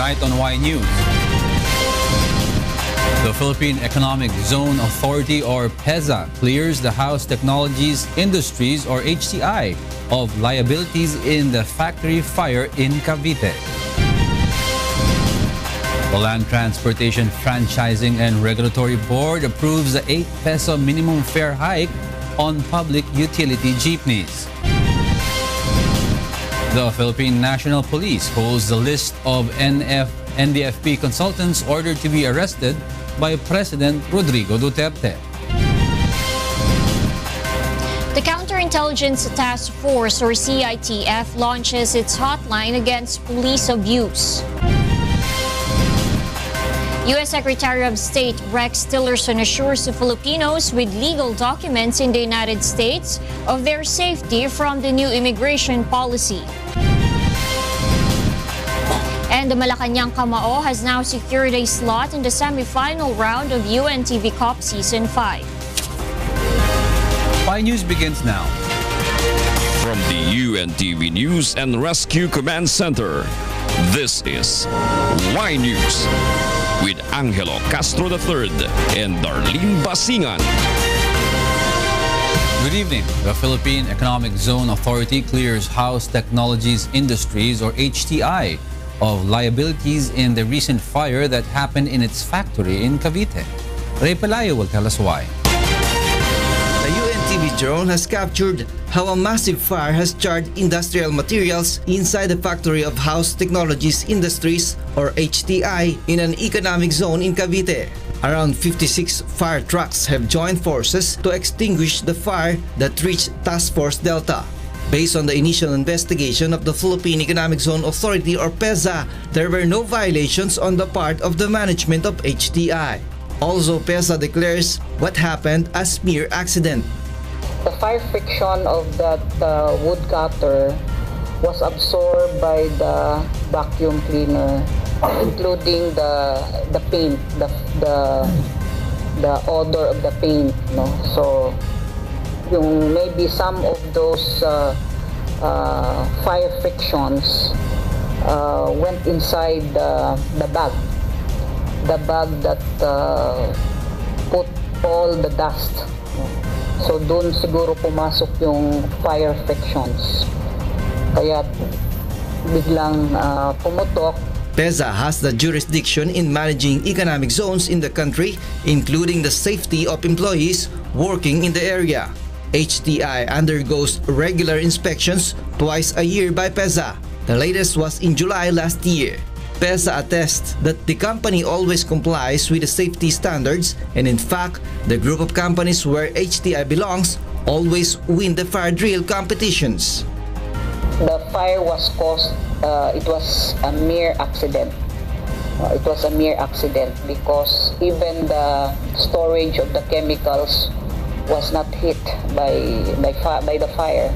tonight on Y News. The Philippine Economic Zone Authority or PEZA clears the House Technologies Industries or HTI of liabilities in the factory fire in Cavite. The Land Transportation Franchising and Regulatory Board approves the 8 peso minimum fare hike on public utility jeepneys. The Philippine National Police holds the list of NDFP consultants ordered to be arrested by President Rodrigo Duterte. The Counterintelligence Task Force or CITF launches its hotline against police abuse. U.S. Secretary of State Rex Tillerson assures the Filipinos with legal documents in the United States of their safety from the new immigration policy. And the Malacanang Kamao has now secured a slot in the semifinal round of UNTV Cup Season 5. Y News begins now. From the UNTV News and Rescue Command Center, this is Y News with Angelo Castro III and Darlene Basingan. Good evening. The Philippine Economic Zone Authority clears House Technologies Industries or HTI of liabilities in the recent fire that happened in its factory in Cavite. Ray Pelayo will tell us why. The UNTV drone has captured how a massive fire has charred industrial materials inside the factory of House Technologies Industries or HTI in an economic zone in Cavite. Around 56 fire trucks have joined forces to extinguish the fire that reached Task Force Delta. Based on the initial investigation of the Philippine Economic Zone Authority or PEZA, there were no violations on the part of the management of HTI. Also, PEZA declares what happened as mere accident. The fire friction of that wood cutter was absorbed by the vacuum cleaner, including the paint, the odor of the paint. No? So, maybe some of those fire frictions went inside the bag that put all the dust. So doon siguro pumasok yung fire frictions. Kaya biglang pumutok. PEZA has the jurisdiction in managing economic zones in the country, including the safety of employees working in the area. HTI undergoes regular inspections twice a year by PEZA. The latest was in July last year. PEZA attests that the company always complies with the safety standards, and in fact, the group of companies where HTI belongs always win the fire drill competitions. The fire was caused, it was a mere accident. It was a mere accident because even the storage of the chemicals was not hit by the fire.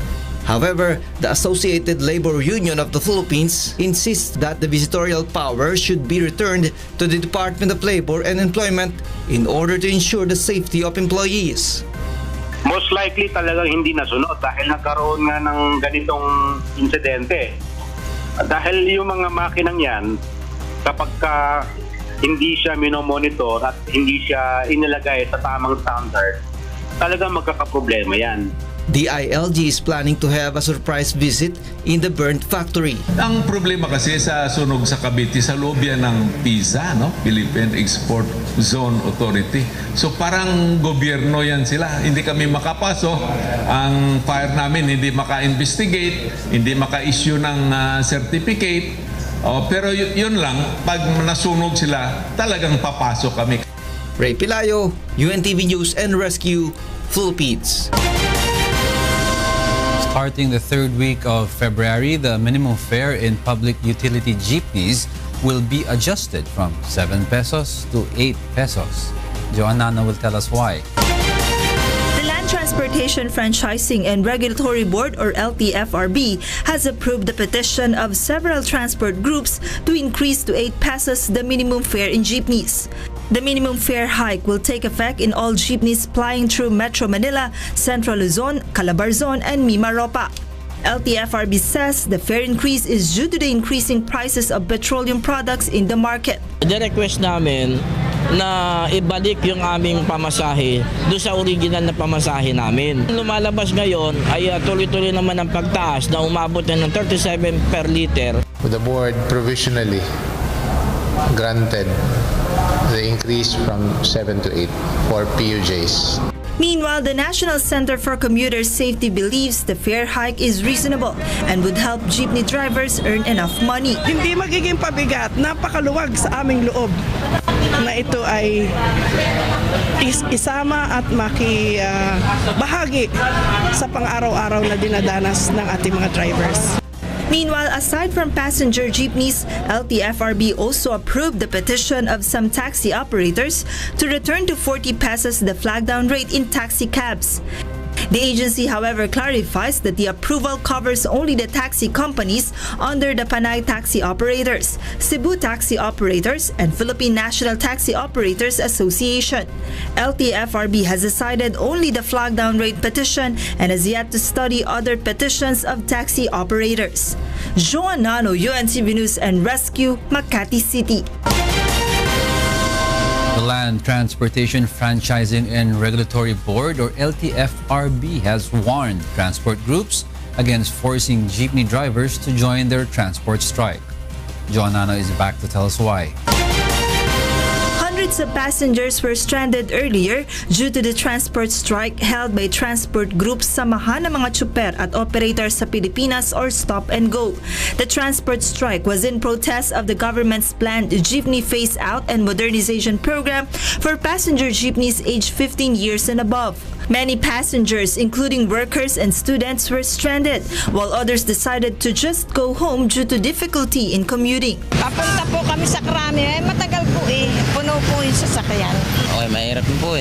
However, the Associated Labor Union of the Philippines insists that the visitorial power should be returned to the Department of Labor and Employment in order to ensure the safety of employees. Most likely talagang hindi nasunod dahil nagkaroon nga ng ganitong insidente. Dahil yung mga makinang yan, kapag hindi siya minomonitor at hindi siya inilagay sa tamang standard, talagang magkakaproblema yan. The ILG is planning to have a surprise visit in the burnt factory. Ang problema kasi sa sunog sa Cavite, sa loob yan ng PISA, no? Philippine Export Zone Authority. So parang gobyerno yan sila. Hindi kami makapasok. Ang fire namin hindi maka-investigate, hindi maka-issue ng certificate. Pero yun lang, pag nasunog sila, talagang papasok kami. Ray Pelayo, UNTV News and Rescue, Philippines. Starting the third week of February, the minimum fare in public utility jeepneys will be adjusted from 7 pesos to 8 pesos. Joanna will tell us why. The Land Transportation Franchising and Regulatory Board or LTFRB has approved the petition of several transport groups to increase to 8 pesos the minimum fare in jeepneys. The minimum fare hike will take effect in all jeepneys plying through Metro Manila, Central Luzon, Calabarzon, and Mimaropa. LTFRB says the fare increase is due to the increasing prices of petroleum products in the market. The request namin na ibalik yung aming pamasahe doon sa original na pamasahe namin. Lumalabas ngayon ay tuloy-tuloy naman ang pagtaas na umabot na ng 37 per liter. The board provisionally granted the increase from 7 to 8 for PUJs. Meanwhile, the National Center for Commuter Safety believes the fare hike is reasonable and would help jeepney drivers earn enough money. Hindi magiging pabigat, napakaluwag sa aming loob na ito ay isama at makibahagi sa pang-araw-araw na dinadanas ng ating mga drivers. Meanwhile, aside from passenger jeepneys, LTFRB also approved the petition of some taxi operators to return to 40 pesos the flag down rate in taxi cabs. The agency, however, clarifies that the approval covers only the taxi companies under the Panay Taxi Operators, Cebu Taxi Operators, and Philippine National Taxi Operators Association. LTFRB has decided only the flag down rate petition and has yet to study other petitions of taxi operators. Joan Nano, UNTV News and Rescue, Makati City. The Land Transportation Franchising and Regulatory Board, or LTFRB, has warned transport groups against forcing jeepney drivers to join their transport strike. Joanna is back to tell us why. Hundreds of passengers were stranded earlier due to the transport strike held by transport groups Samahan ng mga Tsuper at Operators sa Pilipinas, or Stop and Go. The transport strike was in protest of the government's planned jeepney phase-out and modernization program for passenger jeepneys aged 15 years and above. Many passengers, including workers and students, were stranded, while others decided to just go home due to difficulty in commuting. Papunta po kami sa Krami, matagal po puno po yung sasakyan. Okay, mahirap po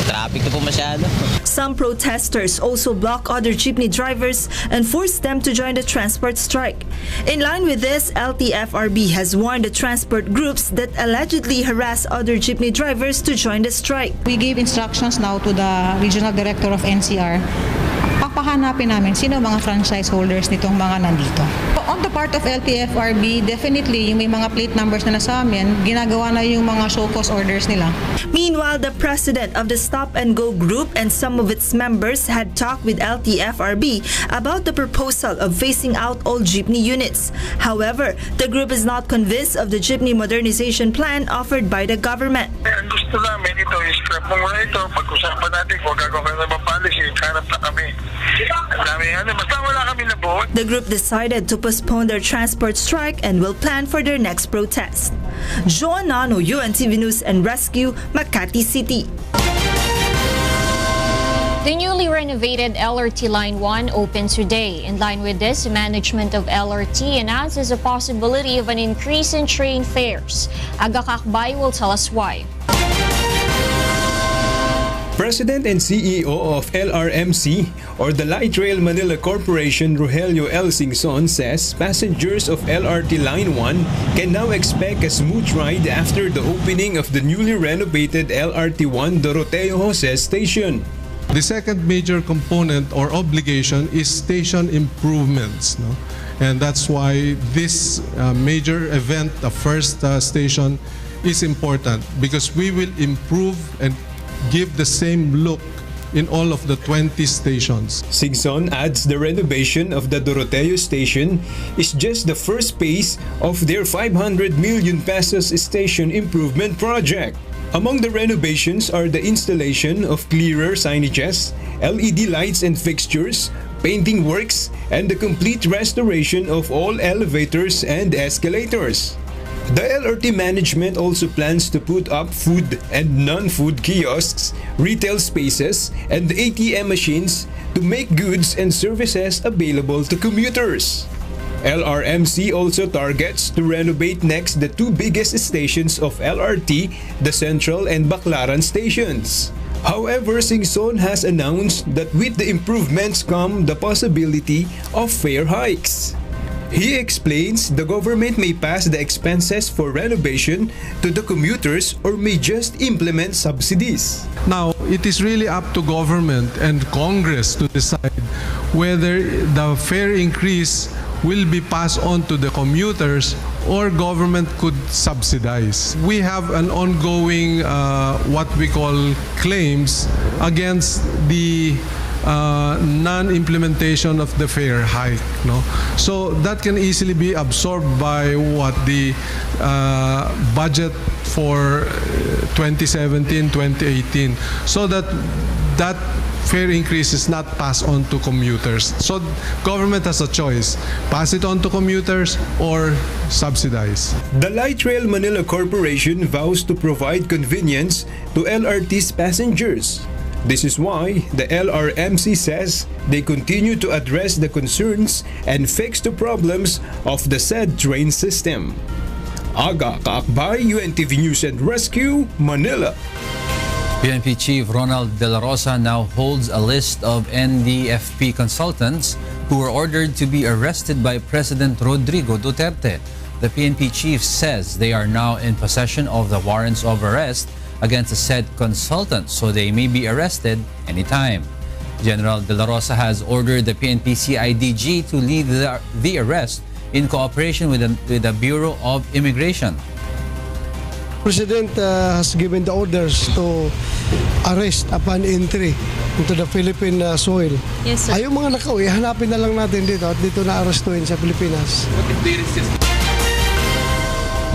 Traffic po masyado. Some protesters also block other jeepney drivers and force them to join the transport strike. In line with this, LTFRB has warned the transport groups that allegedly harass other jeepney drivers to join the strike. We gave instructions now to the Regional Director of NCR. Papahanapin namin sino mga franchise holders nitong mga nandito. On the part of LTFRB, definitely yung may mga plate numbers na nasa amin, ginagawa na yung mga show cause orders nila. Meanwhile, the president of the Stop and Go group and some of its members had talked with LTFRB about the proposal of phasing out all jeepney units. However, the group is not convinced of the jeepney modernization plan offered by the government. Ang gusto namin ito is scrap mo muna ito, pag-usapan natin kung gagawin na mga policy, hanap na kami. Basta wala kami nabuot. The group decided to postpone their transport strike and will plan for their next protest. Joan Nano, UNTV News and Rescue, Makati City. The newly renovated LRT Line 1 opens today. In line with this, management of LRT announces a possibility of an increase in train fares. Aga Kakbay will tell us why. President and CEO of LRMC, or the Light Rail Manila Corporation, Rogelio L. Singson, says passengers of LRT Line 1 can now expect a smooth ride after the opening of the newly renovated LRT1 Doroteo Jose station. The second major component or obligation is station improvements. And that's why this major event, the first station, is important because we will improve and give the same look in all of the 20 stations. Singson adds the renovation of the Doroteo station is just the first phase of their 500 million pesos station improvement project. Among the renovations are the installation of clearer signages, LED lights and fixtures, painting works, and the complete restoration of all elevators and escalators. The LRT management also plans to put up food and non-food kiosks, retail spaces, and ATM machines to make goods and services available to commuters. LRMC also targets to renovate next the two biggest stations of LRT, the Central and Baclaran stations. However, Singson has announced that with the improvements come the possibility of fare hikes. He explains the government may pass the expenses for renovation to the commuters or may just implement subsidies. Now, it is really up to government and Congress to decide whether the fare increase will be passed on to the commuters or government could subsidize. We have an ongoing what we call claims against the non-implementation of the fare hike, no? So that can easily be absorbed by what the budget for 2017-2018, so that fare increase is not passed on to commuters. So government has a choice: pass it on to commuters or subsidize. The Light Rail Manila Corporation vows to provide convenience to LRT's passengers. This is why the LRMC says they continue to address the concerns and fix the problems of the said train system. Aga Kaakbay, UNTV News and Rescue, Manila. PNP Chief Ronald De La Rosa now holds a list of NDFP consultants who were ordered to be arrested by President Rodrigo Duterte. The PNP chief says they are now in possession of the warrants of arrest against the said consultants, so they may be arrested anytime. General De La Rosa has ordered the PNP CIDG to lead the arrest in cooperation with the Bureau of Immigration. President has given the orders to arrest upon entry into the Philippine soil. Yes, sir. Ay, yung mga nakauwi, hanapin na lang natin dito at dito na arrestuin sa Pilipinas.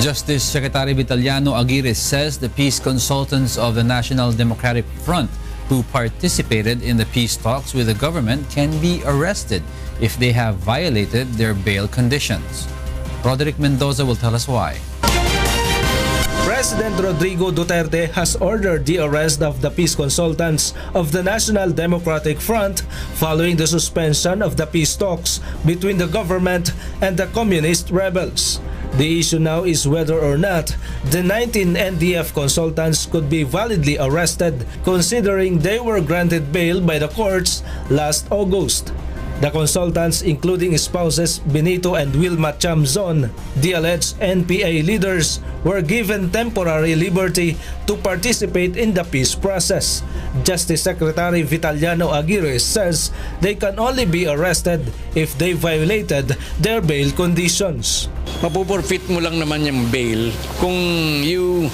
Justice Secretary Vitaliano Aguirre says the peace consultants of the National Democratic Front who participated in the peace talks with the government can be arrested if they have violated their bail conditions. Roderick Mendoza will tell us why. President Rodrigo Duterte has ordered the arrest of the peace consultants of the National Democratic Front following the suspension of the peace talks between the government and the communist rebels. The issue now is whether or not the 19 NDF consultants could be validly arrested considering they were granted bail by the courts last August. The consultants, including spouses Benito and Wilma Chamzon, the alleged NPA leaders, were given temporary liberty to participate in the peace process. Justice Secretary Vitaliano Aguirre says they can only be arrested if they violated their bail conditions. Mapuporfit mo lang naman yung bail kung you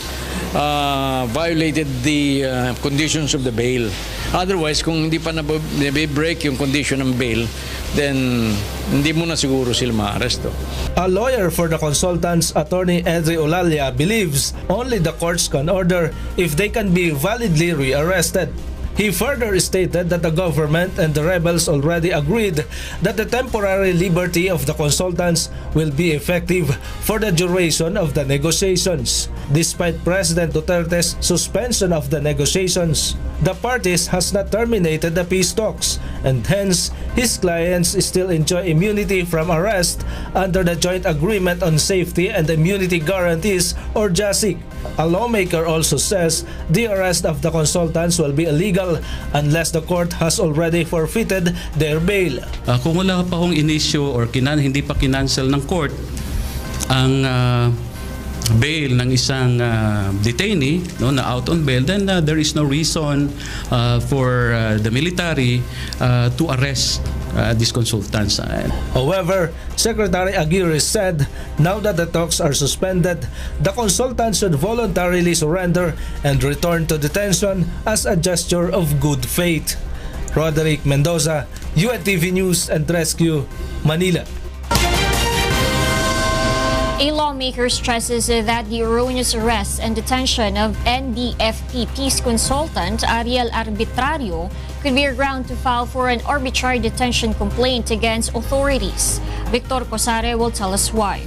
violated the conditions of the bail. Otherwise, kung hindi pa na-break yung condition ng bail, then hindi mo na siguro sila ma-aresto. A lawyer for the consultants, Attorney Edri Olalia, believes only the courts can order if they can be validly re-arrested. He further stated that the government and the rebels already agreed that the temporary liberty of the consultants will be effective for the duration of the negotiations. Despite President Duterte's suspension of the negotiations, the parties has not terminated the peace talks, and hence his clients still enjoy immunity from arrest under the Joint Agreement on Safety and Immunity Guarantees or JASIG. A lawmaker also says the arrest of the consultants will be illegal unless the court has already forfeited their bail. Kung wala pa hong inisyo or hindi pa kinancel ng court ang bail ng isang detainee, no, na out on bail, then there is no reason for the military to arrest these consultants. However, Secretary Aguirre said now that the talks are suspended, the consultants should voluntarily surrender and return to detention as a gesture of good faith. Roderick Mendoza, UNTV News and Rescue, Manila. A lawmaker stresses that the erroneous arrest and detention of NDFP peace consultant Ariel Arbitrario could be a ground to file for an arbitrary detention complaint against authorities. Victor Posare will tell us why.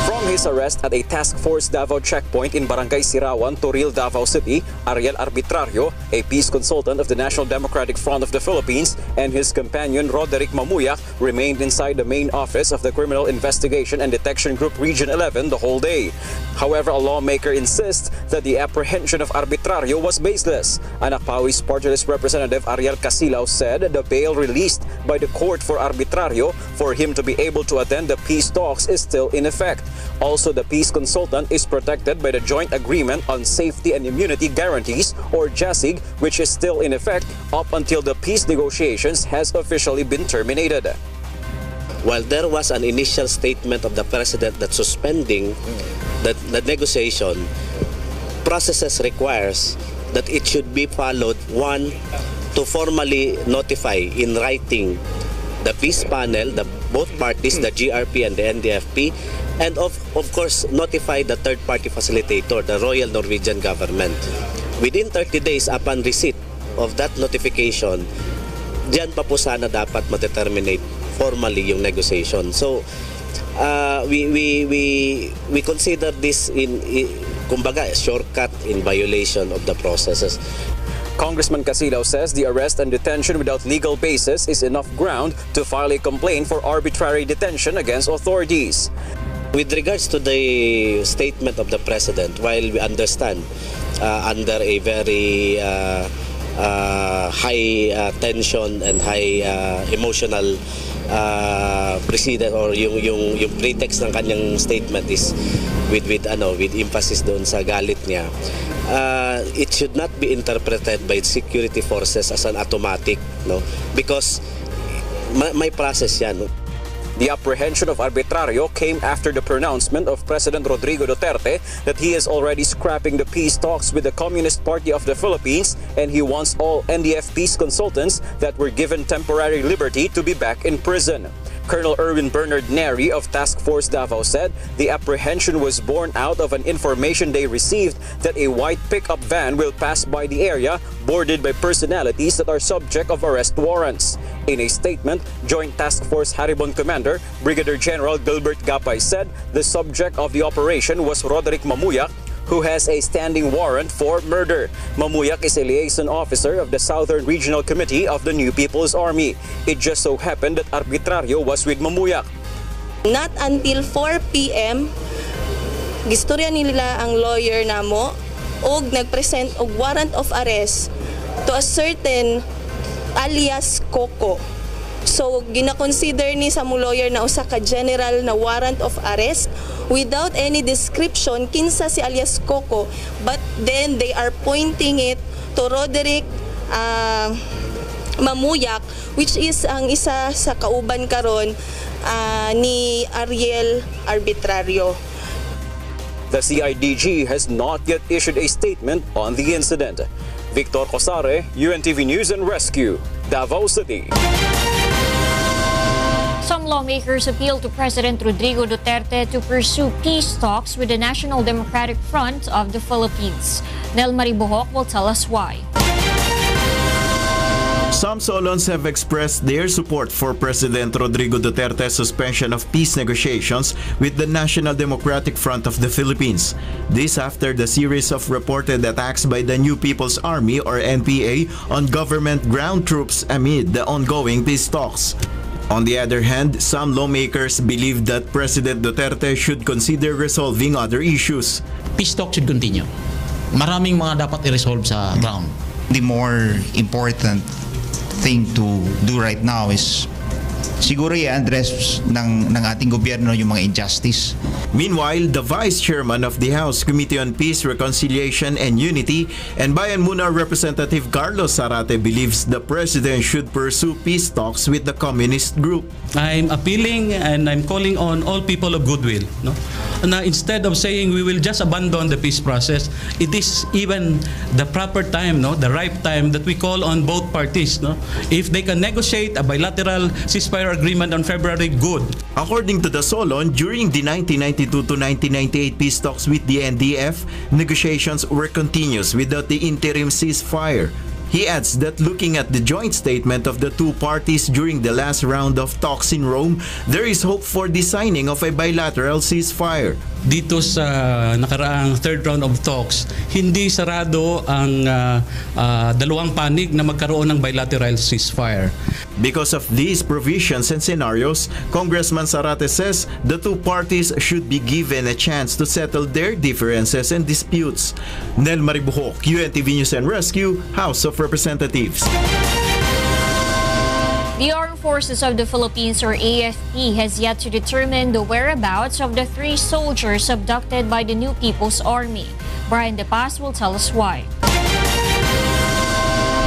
From his arrest at a Task Force Davao checkpoint in Barangay Sirawan, Toril, Davao City, Ariel Arbitrario, a peace consultant of the National Democratic Front of the Philippines, and his companion Roderick Mamuyak remained inside the main office of the Criminal Investigation and Detection Group Region 11 the whole day. However, a lawmaker insists that the apprehension of Arbitrario was baseless. Anak Pawi's Party List Representative Ariel Casilao said the bail released by the court for Arbitrario for him to be able to attend the peace talks is still in effect. Also, the peace consultant is protected by the Joint Agreement on Safety and Immunity Guarantees, or JASIG, which is still in effect up until the peace negotiations has officially been terminated. While there was an initial statement of the President that suspending the negotiation, processes requires that it should be followed, one, to formally notify in writing the peace panel, both parties, the GRP and the NDFP, and of course notify the third-party facilitator, the Royal Norwegian Government. Within 30 days upon receipt of that notification, diyan pa po sana dapat ma-determinate formally yung negotiation. So, we consider this kumbaga, a shortcut in violation of the processes. Congressman Casilao says the arrest and detention without legal basis is enough ground to file a complaint for arbitrary detention against authorities. With regards to the statement of the President, while we understand under a very high tension and high emotional precedent or yung pretext ng kanyang statement is with emphasis doon sa galit niya, it should not be interpreted by security forces as an automatic, no, because may process yan. The apprehension of Arbitrario came after the pronouncement of President Rodrigo Duterte that he is already scrapping the peace talks with the Communist Party of the Philippines, and he wants all NDF peace consultants that were given temporary liberty to be back in prison. Colonel Erwin Bernard Neri of Task Force Davao said the apprehension was born out of an information they received that a white pickup van will pass by the area boarded by personalities that are subject of arrest warrants. In a statement, Joint Task Force Haribon Commander Brigadier General Gilbert Gapay said the subject of the operation was Roderick Mamuyak, who has a standing warrant for murder. Mamuyak is a liaison officer of the Southern Regional Committee of the New People's Army. It just so happened that Arbitrario was with Mamuyak. Not until 4 p.m., gistorya nila ang lawyer namo og nagpresent og warrant of arrest to a certain alias Coco. So, gina-consider ni sa mo lawyer na usa ka general na warrant of arrest without any description kinsa si alias Coco, but then they are pointing it to Roderick Mamuyak, which is ang isa sa kauban karon ni Ariel Arbitrario. The CIDG has not yet issued a statement on the incident. Victor Cosare, UNTV News and Rescue, Davao City. Some lawmakers appealed to President Rodrigo Duterte to pursue peace talks with the National Democratic Front of the Philippines. Nel Maribohok will tell us why. Some Solons have expressed their support for President Rodrigo Duterte's suspension of peace negotiations with the National Democratic Front of the Philippines. This after the series of reported attacks by the New People's Army or NPA on government ground troops amid the ongoing peace talks. On the other hand, some lawmakers believe that President Duterte should consider resolving other issues. Peace talk should continue. Maraming mga dapat i-resolve sa ground. The more important thing to do right now is siguro i-address ng ating gobyerno yung mga injustice. Meanwhile, the Vice Chairman of the House Committee on Peace, Reconciliation and Unity and Bayan Muna Representative Carlos Zarate believes the President should pursue peace talks with the communist group. I'm appealing and I'm calling on all people of goodwill, no? Na instead of saying we will just abandon the peace process, it is even the proper time, no, the ripe time that we call on both parties, no, if they can negotiate a bilateral ceasefire agreement on February, good. According to the Solon, during the 1992 to 1998 peace talks with the NDF, negotiations were continuous without the interim ceasefire. He adds that looking at the joint statement of the two parties during the last round of talks in Rome, there is hope for the signing of a bilateral ceasefire. Dito sa nakaraang third round of talks, hindi sarado ang dalawang panig na magkaroon ng bilateral ceasefire. Because of these provisions and scenarios, Congressman Zarate says the two parties should be given a chance to settle their differences and disputes. Nel Maribuhok, UNTV News and Rescue, House of Representatives. The Armed Forces of the Philippines, or AFP, has yet to determine the whereabouts of the 3 soldiers abducted by the New People's Army. Brian De Paz will tell us why.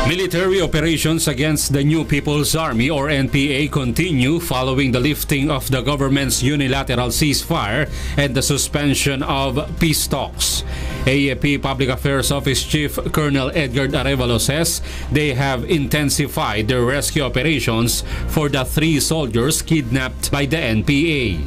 Military operations against the New People's Army, or NPA, continue following the lifting of the government's unilateral ceasefire and the suspension of peace talks. AFP Public Affairs Office Chief Colonel Edgar Arevalo says they have intensified their rescue operations for the 3 soldiers kidnapped by the NPA.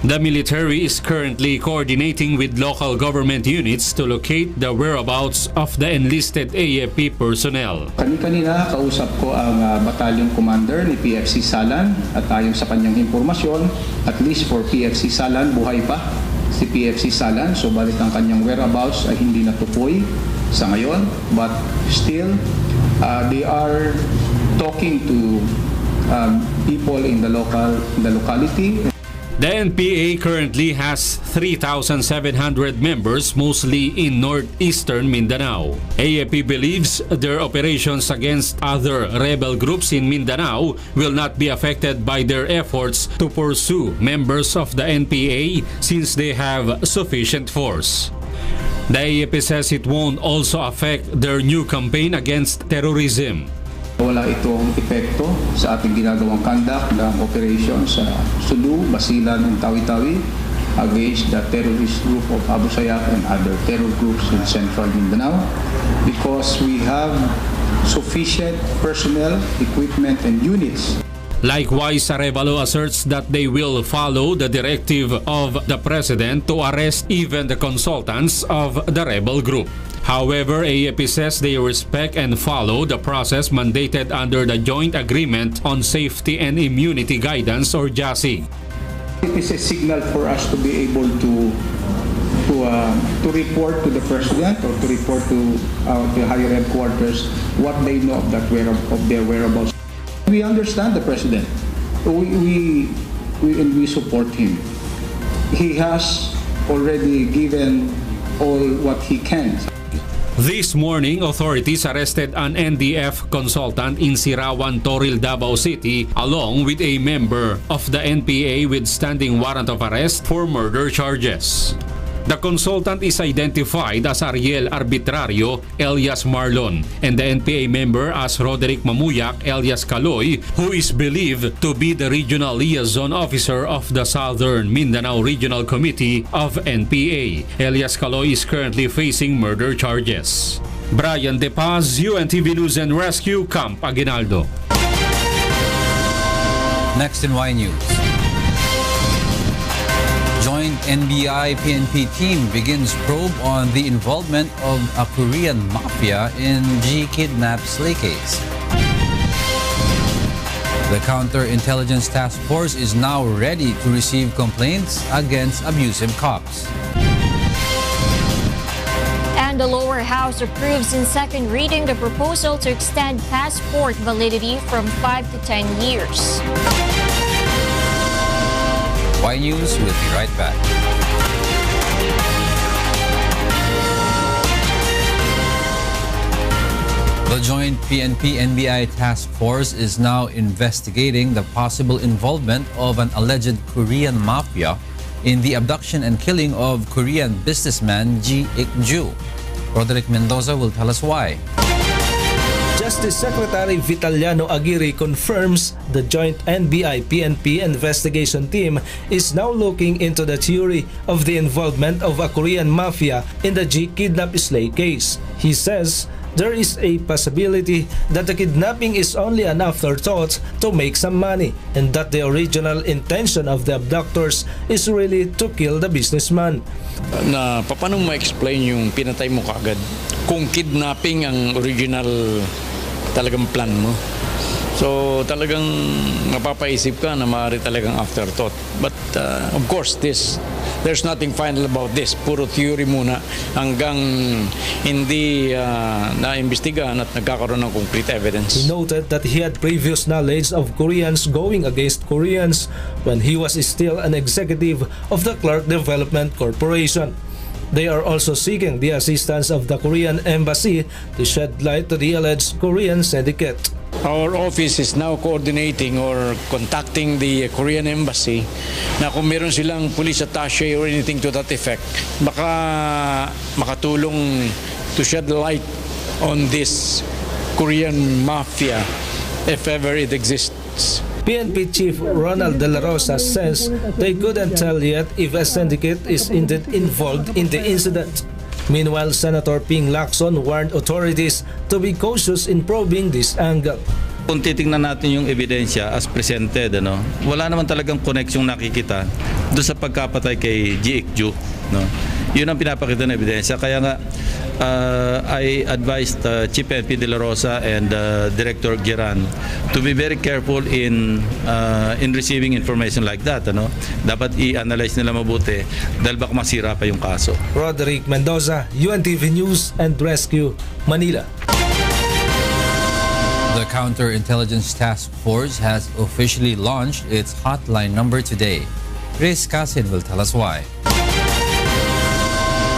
The military is currently coordinating with local government units to locate the whereabouts of the enlisted AFP personnel. Kanina kausap ko ang battalion commander ni PFC Salan at ayon sa kanyang impormasyon, at least for PFC Salan, buhay pa si PFC Salan. So balit ang kanyang whereabouts ay hindi natukoy sa ngayon, but still they are talking to people in the locality. The NPA currently has 3,700 members, mostly in northeastern Mindanao. AFP believes their operations against other rebel groups in Mindanao will not be affected by their efforts to pursue members of the NPA since they have sufficient force. The AFP says it won't also affect their new campaign against terrorism. Wala itong epekto sa ating ginagawang conduct ng operation sa Sulu, Basilan, and Tawi-Tawi against the terrorist group of Abu Sayyaf and other terror groups in central Mindanao, because we have sufficient personnel, equipment, and units. Likewise, Arevalo asserts that they will follow the directive of the President to arrest even the consultants of the rebel group. However, AFP says they respect and follow the process mandated under the Joint Agreement on Safety and Immunity Guidance, or JASI. It is a signal for us to be able to report to the President or to report to the higher headquarters what they know of their whereabouts. We understand the President. We support him. He has already given all what he can. This morning, authorities arrested an NDF consultant in Sirawan, Toril, Davao City, along with a member of the NPA with standing warrant of arrest for murder charges. The consultant is identified as Ariel Arbitrario alias Marlon, and the NPA member as Roderick Mamuyak alias Kaloy, who is believed to be the regional liaison officer of the Southern Mindanao Regional Committee of NPA. Alias Kaloy is currently facing murder charges. Brian De Paz, UNTV News and Rescue, Camp Aguinaldo. Next in Y News. Joint NBI-PNP team begins probe on the involvement of a Korean mafia in G-kidnap slay case. The Counterintelligence Task Force is now ready to receive complaints against abusive cops. And the lower house approves in second reading the proposal to extend passport validity from 5 to 10 years. Y News will be right back. The Joint PNP-NBI Task Force is now investigating the possible involvement of an alleged Korean mafia in the abduction and killing of Korean businessman Ji Ik-ju. Roderick Mendoza will tell us why. Justice Secretary Vitaliano Aguirre confirms the joint NBI-PNP investigation team is now looking into the theory of the involvement of a Korean mafia in the G-kidnap slay case. He says there is a possibility that the kidnapping is only an afterthought to make some money, and that the original intention of the abductors is really to kill the businessman. Paano mo ma-explain yung pinatay mo kagad? Kung kidnapping ang original talagang plan mo. So talagang mapapaisip ka na maaari talagang afterthought. But of course, there's nothing final about this. Puro theory muna hanggang hindi naimbestigahan at nagkakaroon ng concrete evidence. He noted that he had previous knowledge of Koreans going against Koreans when he was still an executive of the Clark Development Corporation. They are also seeking the assistance of the Korean Embassy to shed light to the alleged Korean syndicate. Our office is now coordinating or contacting the Korean Embassy na kung meron silang police attaché or anything to that effect, baka makatulong to shed light on this Korean mafia if ever it exists. PNP Chief Ronald De La Rosa says they couldn't tell yet if a syndicate is indeed involved in the incident. Meanwhile, Senator Ping Lacson warned authorities to be cautious in probing this angle. Kung titingnan natin yung ebidensya as presented, wala naman talagang connection nakikita doon sa pagkapatay kay G. Ikju. Yun ang pinapakita ng ebidensya. Kaya nga, I advised Chief PNP De La Rosa and Director Geran to be very careful in receiving information like that. Dapat i-analyze nila mabuti dahil baka masira pa yung kaso. Roderick Mendoza, UNTV News and Rescue, Manila. The Counterintelligence Task Force has officially launched its hotline number today. Chris Casin will tell us why.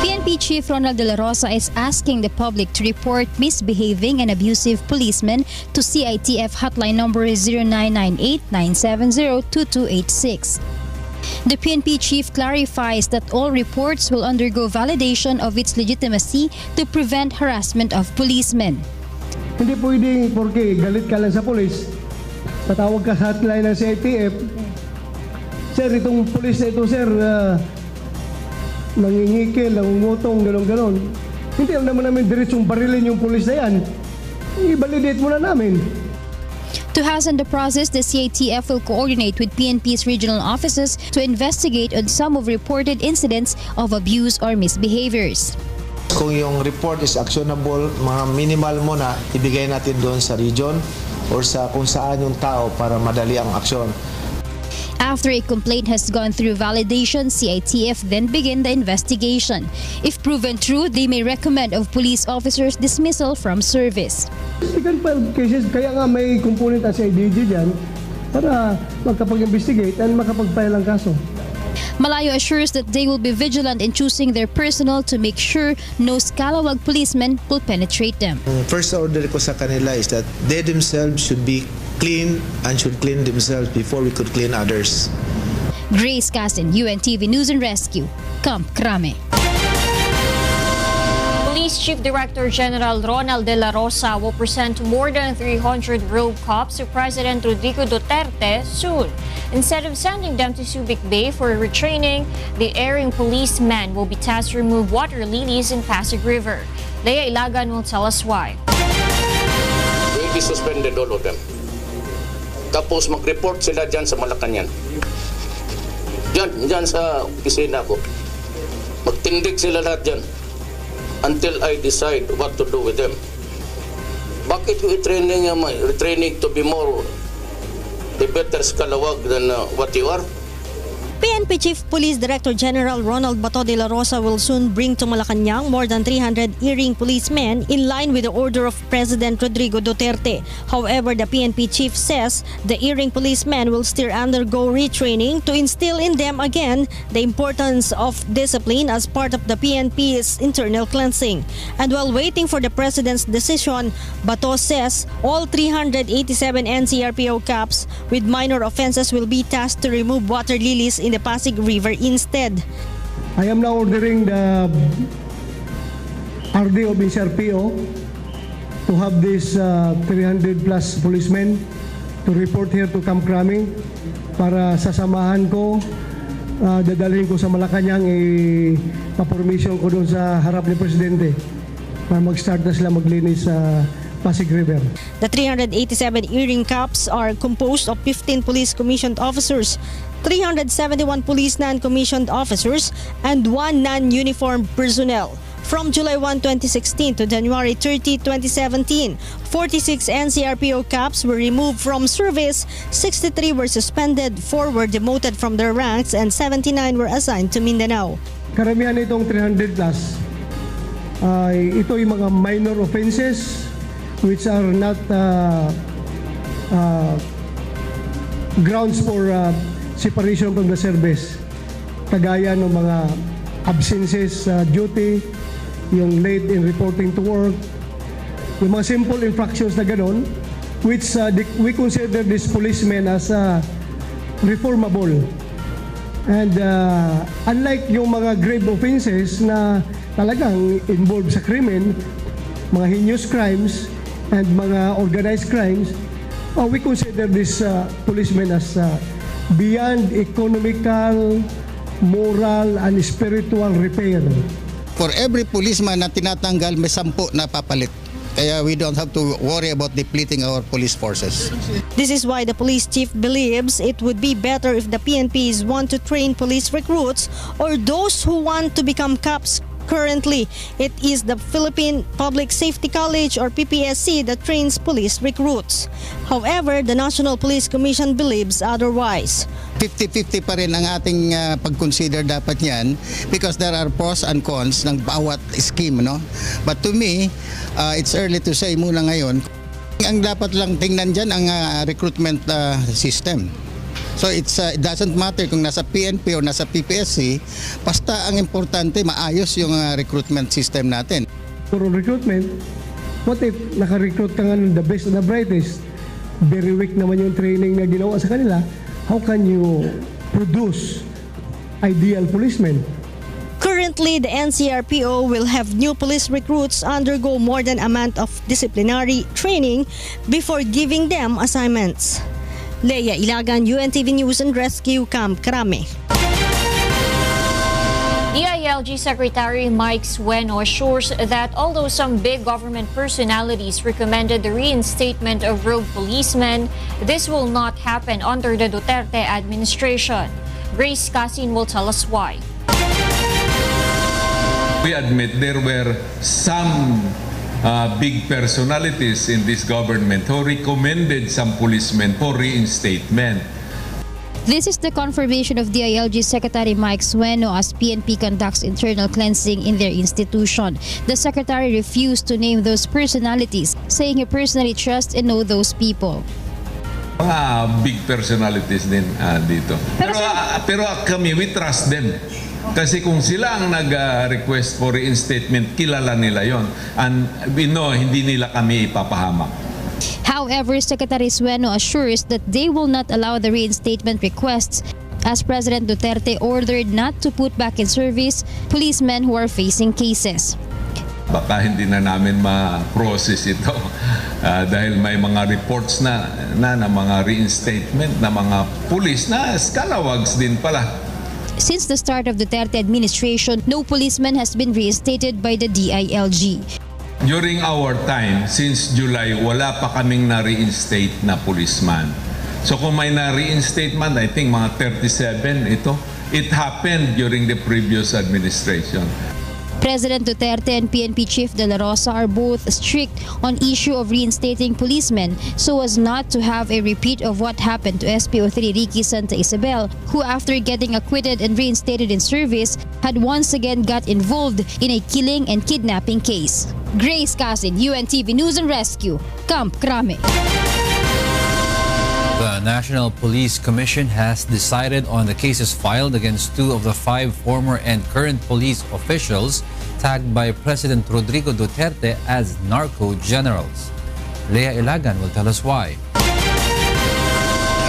PNP Chief Ronald De La Rosa is asking the public to report misbehaving and abusive policemen to CITF hotline number 0998-970-2286. The PNP chief clarifies that all reports will undergo validation of its legitimacy to prevent harassment of policemen. Hindi pwedeng porque galit ka lang sa polis, tatawag ka sa hotline ng CITF, sir, itong polis na ito, sir, nangingikil, nangungutong, gano'n-gano'n. Hindi naman namin diretsong barilin yung polis na yan. I-validate muna namin. To hasten the process, the CITF will coordinate with PNP's regional offices to investigate on some of reported incidents of abuse or misbehaviors. Kung yung report is actionable, mga minimal muna, ibigay natin doon sa region or sa kung saan yung tao para madali ang aksyon. After a complaint has gone through validation, CITF then begin the investigation. If proven true, they may recommend of police officers dismissal from service. Second cases, kaya nga may component sa IDG dyan para makapag-investigate and makapag-file ang kaso. Malayo assures that they will be vigilant in choosing their personnel to make sure no scalawag policemen will penetrate them. First order ko sa kanila is that they themselves should be clean and should clean themselves before we could clean others. Grace Casin, UNTV News and Rescue, Camp Crame. Police Chief Director General Ronald De La Rosa will present more than 300 rogue cops to President Rodrigo Duterte soon. Instead of sending them to Subic Bay for retraining, the erring policemen will be tasked to remove water lilies in Pasig River. Lea Ilagan will tell us why. Will be suspended, all of them. Tapos mag-report sila dyan sa Malacanang. Dyan sa opisina ko. Magtindig sila lahat dyan until I decide what to do with them. Bakit yung retraining to be more the better scalawag than what you are? PNP Chief Police Director General Ronald Bato de la Rosa will soon bring to Malacanang more than 300 earring policemen in line with the order of President Rodrigo Duterte. However, the PNP chief says the earring policemen will still undergo retraining to instill in them again the importance of discipline as part of the PNP's internal cleansing. And while waiting for the President's decision, Bato says all 387 NCRPO caps with minor offenses will be tasked to remove water lilies in the Pasig River instead. I am now ordering the RD of NCRPO to have these 300 plus policemen to report here to Camp Crame para sasamahan ko, dadalhin ko sa Malacanang, pa-permission ko doon sa harap ni Presidente para mag-start na sila maglinis sa Pasig River. The 387 earring caps are composed of 15 police commissioned officers, 371 police non-commissioned officers, and 1 non-uniformed personnel. From July 1, 2016 to January 30, 2017, 46 NCRPO caps were removed from service, 63 were suspended, 4 were demoted from their ranks, and 79 were assigned to Mindanao. Karamihan itong 300 plus, ito yung mga minor offenses which are not grounds for separation from the service. Kagaya ng mga absences sa duty, yung late in reporting to work, yung mga simple infractions na ganun, which we consider this policemen as reformable. And unlike yung mga grave offenses na talagang involved sa krimen, mga heinous crimes and mga organized crimes, we consider this policemen as beyond economical, moral, and spiritual repair. For every policeman na tinatanggal, may 10 na papalit. Kaya we don't have to worry about depleting our police forces. This is why the police chief believes it would be better if the PNPs want to train police recruits or those who want to become cops. Currently, it is the Philippine Public Safety College or PPSC that trains police recruits. However, the National Police Commission believes otherwise. 50-50 pa rin ang ating pag-consider dapat yan because there are pros and cons ng bawat scheme, no? But to me, it's early to say muna ngayon. Ang dapat lang tingnan dyan ang recruitment system. So it doesn't matter kung nasa PNP o nasa PPSC, basta ang importante maayos yung recruitment system natin. For recruitment, what if naka-recruit ka nga ng the best and the brightest? Very weak naman yung training na ginawa sa kanila. How can you produce ideal policemen? Currently, the NCRPO will have new police recruits undergo more than a month of disciplinary training before giving them assignments. Leia Ilagan, UNTV News and Rescue, Camp Crame. DILG Secretary Mike Sueno assures that although some big government personalities recommended the reinstatement of rogue policemen, this will not happen under the Duterte administration. Grace Casin will tell us why. We admit there were some big personalities in this government who recommended some policemen for reinstatement. This is the confirmation of DILG Secretary Mike Sueno as PNP conducts internal cleansing in their institution. The Secretary refused to name those personalities, saying he personally trusts and knows those people. Mga big personalities din dito. Pero kami, we trust them. Kasi kung sila ang nag-request for reinstatement, kilala nila yon. And we know, hindi nila kami ipapahamak. However, Secretary Sueno assures that they will not allow the reinstatement requests as President Duterte ordered not to put back in service policemen who are facing cases. Baka hindi na namin ma-process ito dahil may mga reports na mga reinstatement na mga pulis na scalawags din pala. Since the start of the Duterte administration, no policeman has been reinstated by the DILG. During our time, since July, wala pa kaming na-reinstate na policeman. So kung may na-reinstatement, I think mga 37 ito. It happened during the previous administration. President Duterte and PNP Chief De La Rosa are both strict on issue of reinstating policemen so as not to have a repeat of what happened to SPO3 Ricky Santa Isabel, who after getting acquitted and reinstated in service had once again got involved in a killing and kidnapping case. Grace Casin, UNTV News and Rescue, Camp Crame. The National Police Commission has decided on the cases filed against 2 of the 5 former and current police officials tagged by President Rodrigo Duterte as narco generals. Leia Ilagan will tell us why.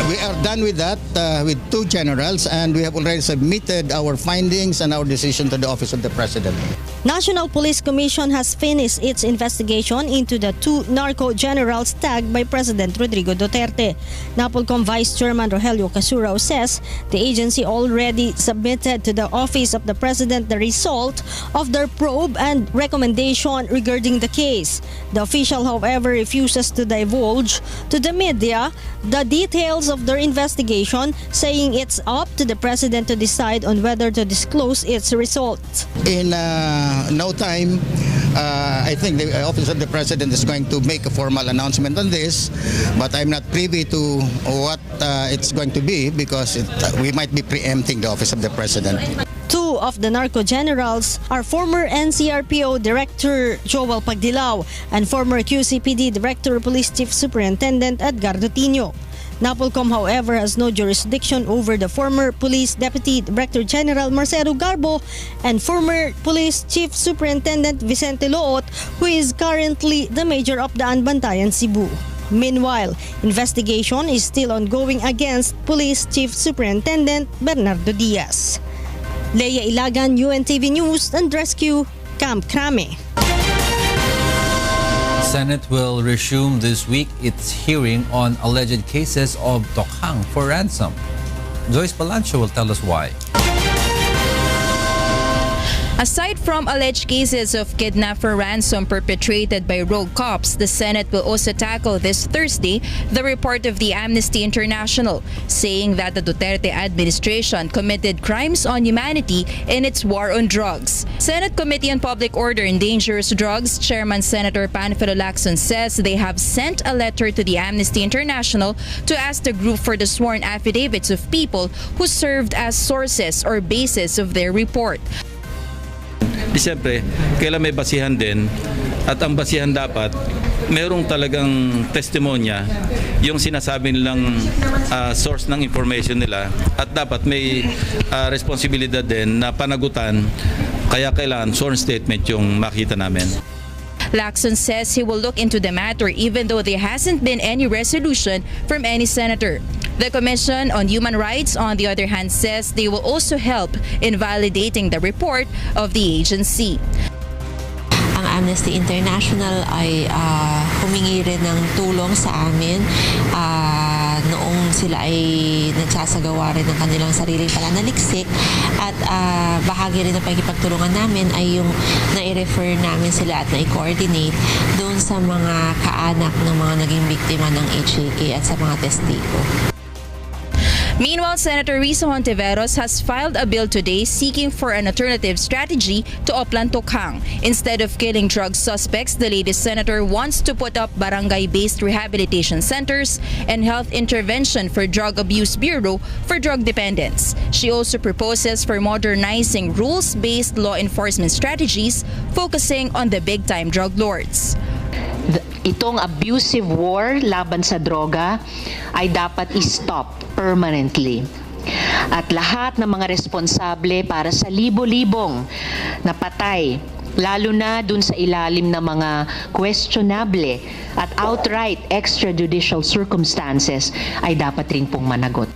We are done with that, with 2 generals, and we have already submitted our findings and our decision to the Office of the President. National Police Commission has finished its investigation into the 2 narco generals tagged by President Rodrigo Duterte. NAPOLCOM Vice Chairman Rogelio Casurao says the agency already submitted to the Office of the President the result of their probe and recommendation regarding the case. The official, however, refuses to divulge to the media the details of of their investigation, saying it's up to the President to decide on whether to disclose its results. In no time, I think the Office of the President is going to make a formal announcement on this, but I'm not privy to what it's going to be because we might be preempting the Office of the President. Two of the narco generals are former NCRPO Director Joel Pagdilaw and former QCPD Director Police Chief Superintendent Edgardo Tino. NAPOLCOM, however, has no jurisdiction over the former Police Deputy Director General Marcelo Garbo and former Police Chief Superintendent Vicente Loot, who is currently the Mayor of the Anbantayan Cebu. Meanwhile, investigation is still ongoing against Police Chief Superintendent Bernardo Diaz. Leia Ilagan, UNTV News and Rescue, Camp Crame. Senate will resume this week its hearing on alleged cases of tokhang for ransom. Joyce Balancho will tell us why. Aside from alleged cases of kidnap for ransom perpetrated by rogue cops, the Senate will also tackle this Thursday the report of the Amnesty International, saying that the Duterte administration committed crimes on humanity in its war on drugs. Senate Committee on Public Order and Dangerous Drugs Chairman Senator Panfilo Lacson says they have sent a letter to the Amnesty International to ask the group for the sworn affidavits of people who served as sources or basis of their report. Siyempre, kailan may basihan din at ang basihan dapat merong talagang testimonya yung sinasabi nilang source ng information nila at dapat may responsibilidad din na panagutan kaya kailangan sworn statement yung makita namin. Lacson says he will look into the matter even though there hasn't been any resolution from any senator. The Commission on Human Rights, on the other hand, says they will also help in validating the report of the agency. Ang Amnesty International ay humingi rin ng tulong sa amin noong sila ay nagsasagawa rin ng kanilang sariling pananaliksik at bahagi rin ng pagkipagtulungan namin ay yung na-refer namin sila at na-coordinate doon sa mga kaanak ng mga naging biktima ng HAK at sa mga testigo. Meanwhile, Senator Risa Hontiveros has filed a bill today seeking for an alternative strategy to Oplan Tokhang. Instead of killing drug suspects, the latest senator wants to put up barangay-based rehabilitation centers and health intervention for Drug Abuse Bureau for drug dependents. She also proposes for modernizing rules-based law enforcement strategies focusing on the big-time drug lords. Itong abusive war laban sa droga ay dapat i-stop permanently. At lahat ng mga responsable para sa libo-libong napatay, lalo na dun sa ilalim ng mga questionable at outright extrajudicial circumstances ay dapat rin pong managot.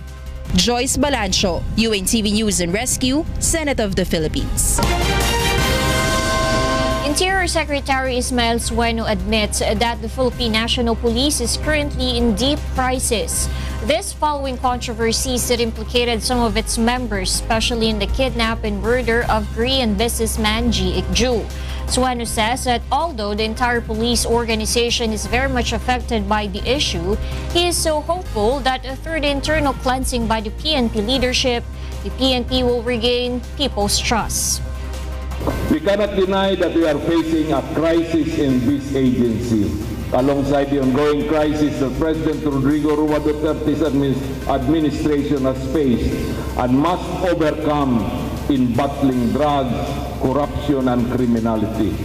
Joyce Balancho, UNTV News and Rescue, Senate of the Philippines. Interior Secretary Ismael Sueno admits that the Philippine National Police is currently in deep crisis. This following controversies that implicated some of its members, especially in the kidnap and murder of Korean businessman Ji Ik-ju. Sueno says that although the entire police organization is very much affected by the issue, he is so hopeful that through the internal cleansing by the PNP leadership, the PNP will regain people's trust. We cannot deny that we are facing a crisis in this agency. Alongside the ongoing crisis that President Rodrigo Duterte's administration has faced and must overcome in battling drugs, corruption, and criminality.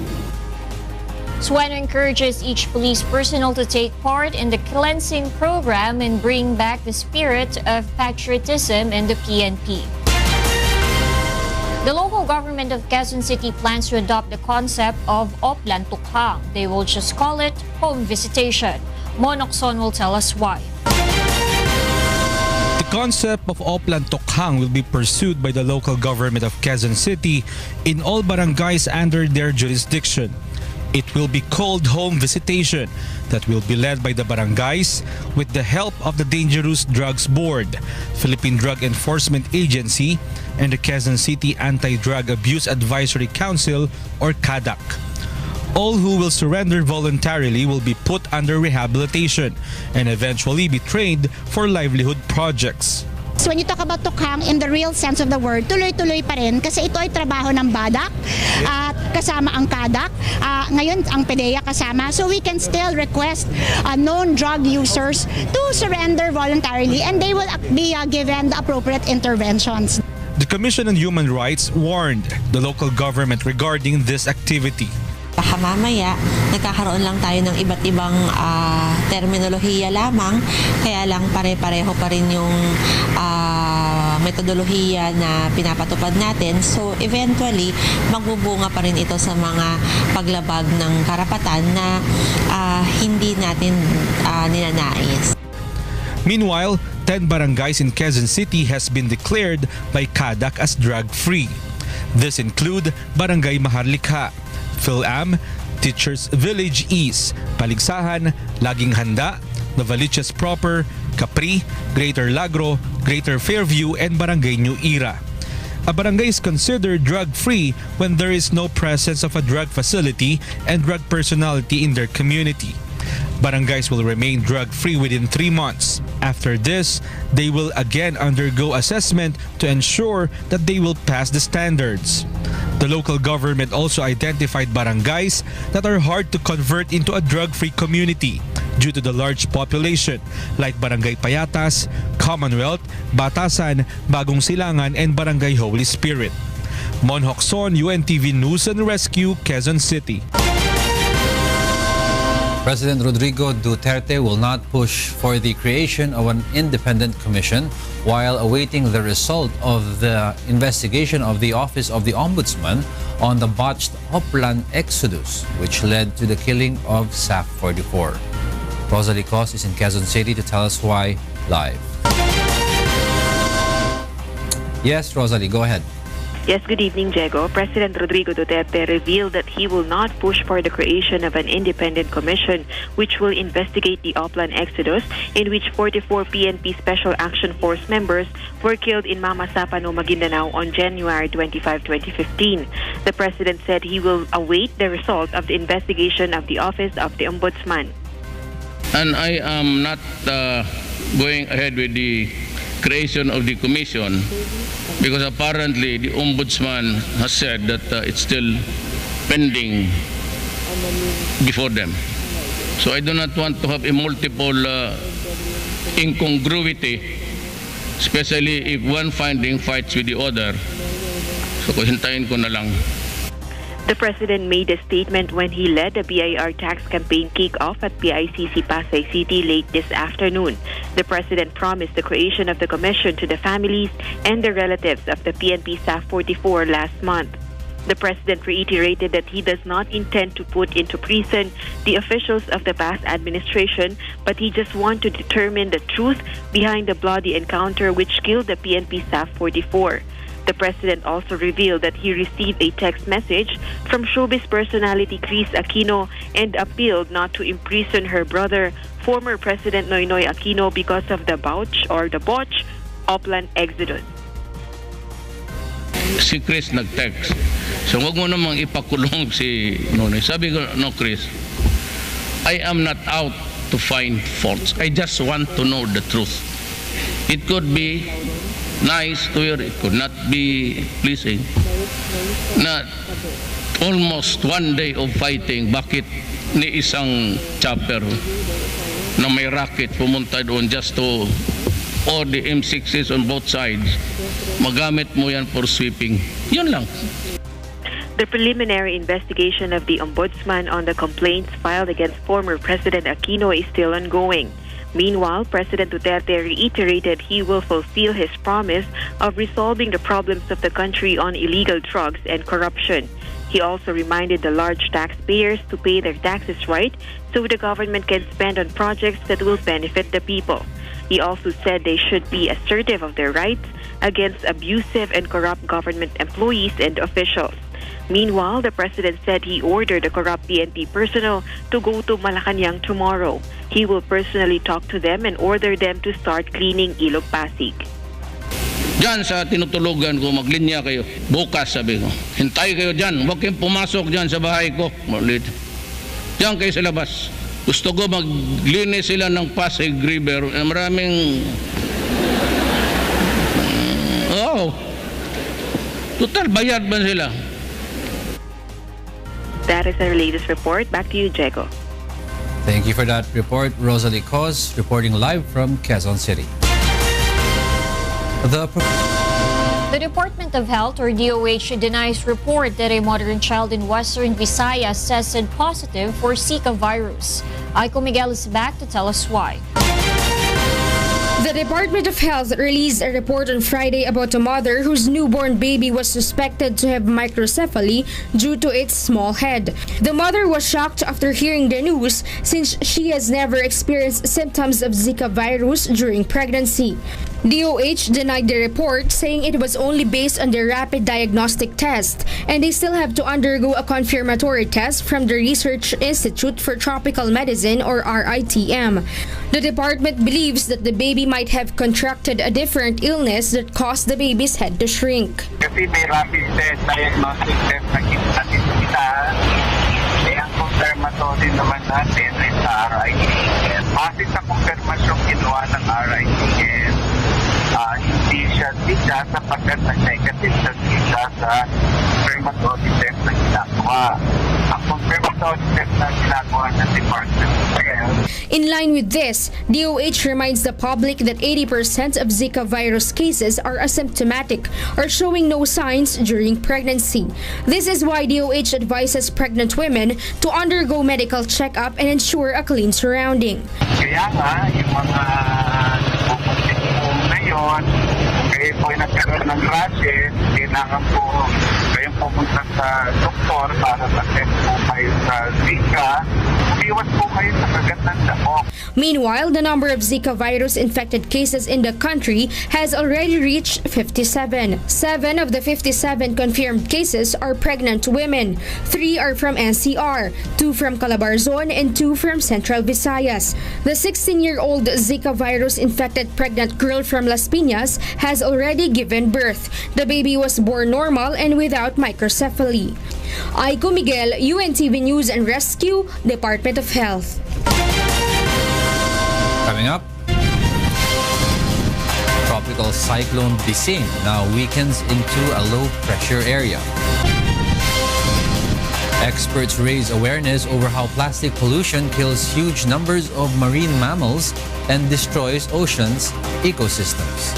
Sueno encourages each police personnel to take part in the cleansing program and bring back the spirit of patriotism in the PNP. The local government of Quezon City plans to adopt the concept of Oplan Tokhang. They will just call it home visitation. Monokson will tell us why. The concept of Oplan Tokhang will be pursued by the local government of Quezon City in all barangays under their jurisdiction. It will be called home visitation that will be led by the barangays with the help of the Dangerous Drugs Board, Philippine Drug Enforcement Agency, and the Quezon City Anti-Drug Abuse Advisory Council or CADAC. All who will surrender voluntarily will be put under rehabilitation and eventually be trained for livelihood projects. So when you talk about tukhang in the real sense of the word, tuloy-tuloy pa rin kasi ito ay trabaho ng BADAC at kasama ang KADAC. Ngayon ang PDEA kasama. So we can still request known drug users to surrender voluntarily and they will be given the appropriate interventions. The Commission on Human Rights warned the local government regarding this activity. Baka mamaya, nagkakaroon lang tayo ng iba't ibang terminolohiya lamang, kaya lang pare-pareho pa rin yung metodolohiya na pinapatupad natin. So eventually, magbubunga pa rin ito sa mga paglabag ng karapatan na hindi natin ninanais. Meanwhile, 10 barangays in Quezon City has been declared by KADAC as drug-free. This include Barangay Maharlikha, Phil-Am, Teachers Village East, Paligsahan, Laging Handa, Novaliches Proper, Capri, Greater Lagro, Greater Fairview, and Barangay New Era. A barangay is considered drug-free when there is no presence of a drug facility and drug personality in their community. Barangays will remain drug-free within 3 months. After this, they will again undergo assessment to ensure that they will pass the standards. The local government also identified barangays that are hard to convert into a drug-free community due to the large population like Barangay Payatas, Commonwealth, Batasan, Bagong Silangan, and Barangay Holy Spirit. Mon Hocson, UNTV News and Rescue, Quezon City. President Rodrigo Duterte will not push for the creation of an independent commission while awaiting the result of the investigation of the Office of the Ombudsman on the botched Oplan exodus, which led to the killing of SAF 44. Rosalie Cos is in Quezon City to tell us why live. Yes, Rosalie, go ahead. Yes, good evening, Diego. President Rodrigo Duterte revealed that he will not push for the creation of an independent commission which will investigate the Oplan exodus, in which 44 PNP Special Action Force members were killed in Mamasapano, Maguindanao on January 25, 2015. The president said he will await the result of the investigation of the Office of the Ombudsman. And I am not going ahead with the creation of the commission because apparently the Ombudsman has said that it's still pending before them. So I do not want to have a multiple incongruity, especially if one finding fights with the other. So hintayin ko na lang. The president made a statement when he led the BIR tax campaign kick-off at PICC Pasay City late this afternoon. The president promised the creation of the commission to the families and the relatives of the PNP SAF 44 last month. The president reiterated that he does not intend to put into prison the officials of the past administration, but he just wants to determine the truth behind the bloody encounter which killed the PNP SAF 44. The president also revealed that he received a text message from showbiz personality Chris Aquino and appealed not to imprison her brother, former President Noynoy Aquino, because of the botch Oplan exodus. Si Chris nag-text. So wag mo namang ipakulong si Nonoy. Sabi ko, no Chris, I am not out to find faults. I just want to know the truth. It could be nice to hear, it could not be pleasing. Na almost one day of fighting, bakit ni isang chopper na may rocket pumunta doon just to or the M6s on both sides, magamit mo yan for sweeping. Yun lang. The preliminary investigation of the Ombudsman on the complaints filed against former President Aquino is still ongoing. Meanwhile, President Duterte reiterated he will fulfill his promise of resolving the problems of the country on illegal drugs and corruption. He also reminded the large taxpayers to pay their taxes right so the government can spend on projects that will benefit the people. He also said they should be assertive of their rights against abusive and corrupt government employees and officials. Meanwhile, the president said he ordered the corrupt PNP personnel to go to Malacanang tomorrow. He will personally talk to them and order them to start cleaning Ilog Pasig. Diyan sa tinutulugan ko, maglinya kayo. Bukas, sabi ko. Hintay kayo dyan. Huwag kayong pumasok dyan sa bahay ko. Malit. Diyan kayo sa labas. Gusto ko maglinis sila ng Pasig River. Maraming... total bayad ba sila? That is our latest report. Back to you, Diego. Thank you for that report, Rosalie Cos, reporting live from Quezon City. The Department of Health, or DOH, denies report that a modern child in Western Visayas tested positive for Zika virus. Aiko Miguel is back to tell us why. The Department of Health released a report on Friday about a mother whose newborn baby was suspected to have microcephaly due to its small head. The mother was shocked after hearing the news since she has never experienced symptoms of Zika virus during pregnancy. DOH denied the report, saying it was only based on the rapid diagnostic test, and they still have to undergo a confirmatory test from the Research Institute for Tropical Medicine, or RITM. The department believes that the baby might have contracted a different illness that caused the baby's head to shrink. Kasi may rapid test, diagnostic test na kita, ang confirmatory naman natin ay sa RITM. Base sa confirmasyon ginawa ng RITM, hindi siya Zika sapagkat nag-negative sa Zika sa confirmatory test na ginagawa. Ang confirmatory test na ginagawa ng Department of Health. In line with this, DOH reminds the public that 80% of Zika virus cases are asymptomatic or showing no signs during pregnancy. This is why DOH advises pregnant women to undergo medical checkup and ensure a clean surrounding. Kaya nga, yung mga pupuntin po ngayon, kayo po ay nagkaroon ng rashes, kailangan po kayong pumunta sa doktor para sa-test po kayo sa Zika. Iwas po kayo sa kagat ng damo. Meanwhile, the number of Zika virus-infected cases in the country has already reached 57. 7 of the 57 confirmed cases are pregnant women. 3 are from NCR, 2 from Calabarzon, and 2 from Central Visayas. The 16-year-old Zika virus-infected pregnant girl from Las Piñas has already given birth. The baby was born normal and without microcephaly. Aiko Miguel, UNTV News and Rescue, Department of Health. Coming up, tropical cyclone Bising now weakens into a low-pressure area. Experts raise awareness over how plastic pollution kills huge numbers of marine mammals and destroys oceans' ecosystems.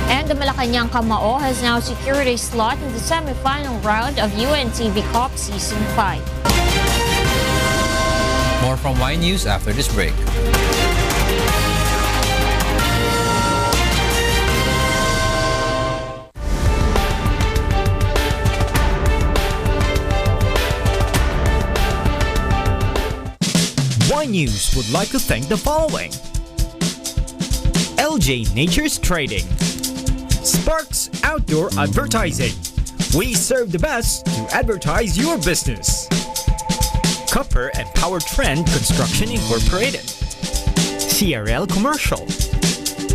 And the Malacanang Kamao has now secured a slot in the semi-final round of UNTV Cup Season 5. More from Y News after this break. Y News would like to thank the following: LJ Nature's Trading, Sparks Outdoor Advertising. We serve the best to advertise your business. Copper and Power Trend Construction Incorporated, CRL Commercial,